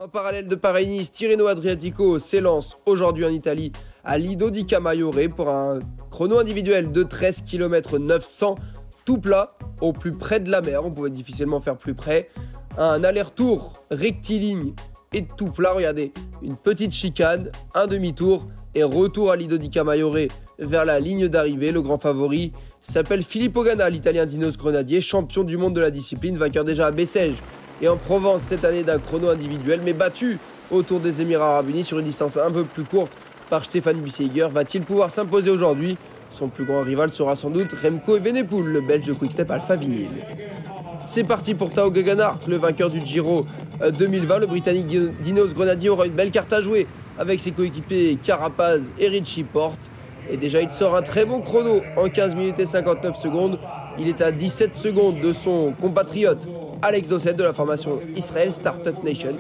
En parallèle de Paris-Nice, Tirreno Adriatico s'élance aujourd'hui en Italie à Lido di Camaiore pour un chrono individuel de 13 km 900, tout plat, au plus près de la mer, on pouvait difficilement faire plus près. Un aller-retour rectiligne et tout plat, regardez, une petite chicane, un demi-tour et retour à Lido di Camaiore vers la ligne d'arrivée. Le grand favori s'appelle Filippo Ganna, l'Italien d'Ineos Grenadier, champion du monde de la discipline, vainqueur déjà à Bessèges et en Provence cette année d'un chrono individuel, mais battu autour des Émirats Arabes Unis sur une distance un peu plus courte par Stefan Bissegger. Va-t-il pouvoir s'imposer aujourd'hui? Son plus grand rival sera sans doute Remco Evenepoel, le Belge de Quick-Step Alpha Vinyl. C'est parti pour Tao Geoghegan Hart, le vainqueur du Giro 2020. Le Britannique d'Ineos Grenadier aura une belle carte à jouer avec ses coéquipiers Carapaz et Richie Porte. Et déjà, il sort un très bon chrono en 15 minutes et 59 secondes. Il est à 17 secondes de son compatriote Alex Dowsett de la formation Israel Startup Nation.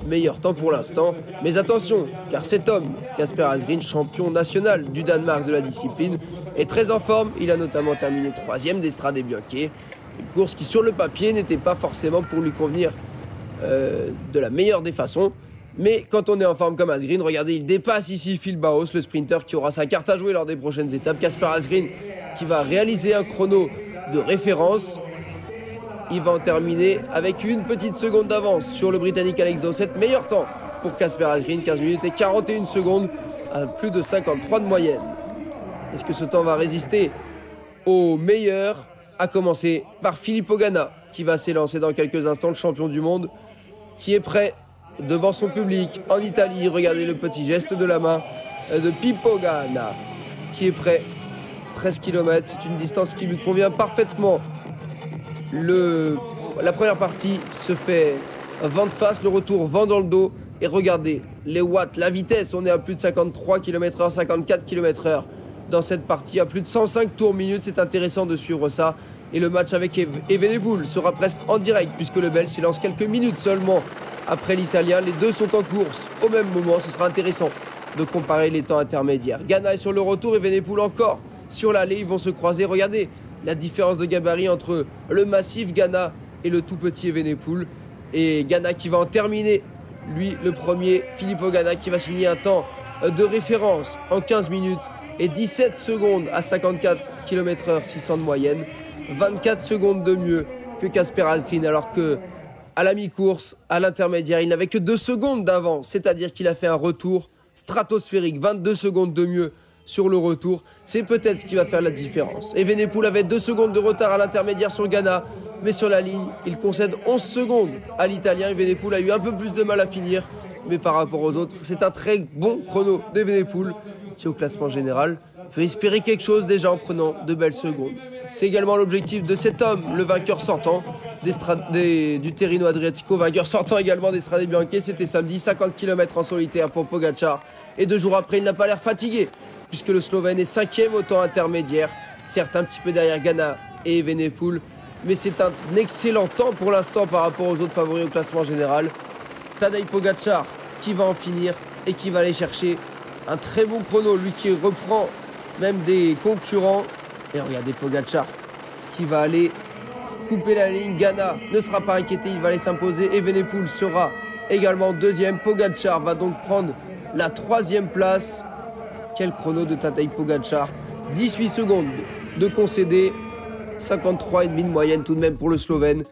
Meilleur temps pour l'instant. Mais attention, car cet homme, Kasper Asgreen, champion national du Danemark de la discipline, est très en forme. Il a notamment terminé 3e des Strade Bianche. Une course qui, sur le papier, n'était pas forcément pour lui convenir de la meilleure des façons. Mais quand on est en forme comme Asgreen, regardez, il dépasse ici Phil Bauhaus, le sprinter qui aura sa carte à jouer lors des prochaines étapes. Kasper Asgreen qui va réaliser un chrono de référence. Il va en terminer avec une petite seconde d'avance sur le Britannique Alex Dowsett. Meilleur temps pour Kasper Asgreen, 15 minutes et 41 secondes à plus de 53 de moyenne. Est-ce que ce temps va résister au meilleur? À commencer par Filippo Ganna qui va s'élancer dans quelques instants, le champion du monde qui est prêt devant son public en Italie. Regardez le petit geste de la main de Pippo Ganna qui est prêt. 13 km, c'est une distance qui lui convient parfaitement. La première partie se fait vent de face, le retour vent dans le dos. Et regardez les watts, la vitesse, on est à plus de 53 km/h, 54 km/h dans cette partie, à plus de 105 tours minutes. C'est intéressant de suivre ça. Et le match avec Evenepoel sera presque en direct puisque le Belge s'élance quelques minutes seulement après l'Italien. Les deux sont en course au même moment, ce sera intéressant de comparer les temps intermédiaires. Ganna est sur le retour, Evenepoel encore sur l'allée, ils vont se croiser. Regardez la différence de gabarit entre le massif Ganna et le tout petit Evenepoel. Et Ganna qui va en terminer, lui le premier, Filippo Ganna qui va signer un temps de référence en 15 minutes et 17 secondes à 54 km/h, 600 de moyenne. 24 secondes de mieux que Kasper Asgreen, alors que à la mi-course, à l'intermédiaire, il n'avait que 2 secondes d'avance, c'est-à-dire qu'il a fait un retour stratosphérique, 22 secondes de mieux sur le retour. C'est peut-être ce qui va faire la différence. Evenepoel avait 2 secondes de retard à l'intermédiaire sur Ganna, mais sur la ligne, il concède 11 secondes à l'Italien. Evenepoel a eu un peu plus de mal à finir, mais par rapport aux autres, c'est un très bon chrono d'Evenepoel qui, au classement général, peut espérer quelque chose déjà en prenant de belles secondes. C'est également l'objectif de cet homme, le vainqueur sortant du Tirreno Adriatico, vainqueur sortant également des Strade Bianche. C'était samedi, 50 km en solitaire pour Pogačar. Et 2 jours après, il n'a pas l'air fatigué, puisque le Slovène est 5e au temps intermédiaire, certes un petit peu derrière Ganna et Evenepoel, mais c'est un excellent temps pour l'instant par rapport aux autres favoris au classement général. Tadej Pogačar qui va en finir et qui va aller chercher un très bon chrono, lui qui reprend même des concurrents. Et regardez Pogačar qui va aller couper la ligne. Ganna ne sera pas inquiété, il va aller s'imposer. Evenepoel sera également 2e. Pogačar va donc prendre la 3e place. Quel chrono de Tadej Pogačar, 18 secondes de concédé, 53,5 de moyenne tout de même pour le Slovène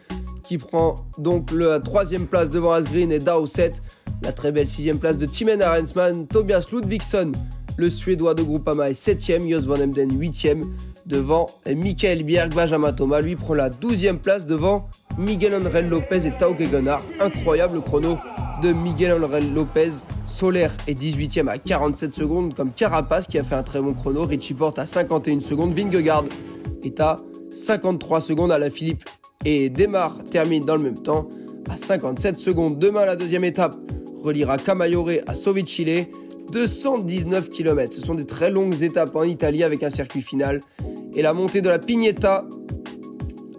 qui prend donc la 3e place devant Asgreen et Dowsett. La très belle 6e place de Timen Arensman. Tobias Ludvigsson, le Suédois de Groupama, est 7e. Jos van Emden 8e devant Michael Bjerg. Benjamin Thomas lui prend la 12e place devant Miguel Angel Lopez et Tao Geoghegan Hart. Incroyable chrono de Miguel Angel Lopez. Soler est 18e à 47 secondes comme Carapaz qui a fait un très bon chrono. Richie Porte à 51 secondes. Vingegaard est à 53 secondes. Alaphilippe et Demar terminent dans le même temps à 57 secondes. Demain, la 2e étape reliera Camaiore à Sovicile. 219 km. Ce sont des très longues étapes en Italie avec un circuit final. Et la montée de la Pignetta.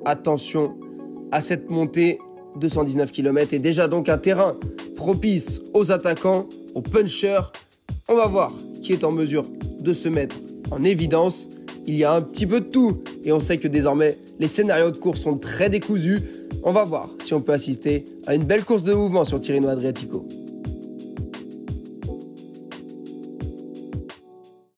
Attention à cette montée. 219 km est déjà donc un terrain propice aux attaquants, aux punchers. On va voir qui est en mesure de se mettre en évidence. Il y a un petit peu de tout et on sait que désormais les scénarios de course sont très décousus. On va voir si on peut assister à une belle course de mouvement sur Tirreno Adriatico.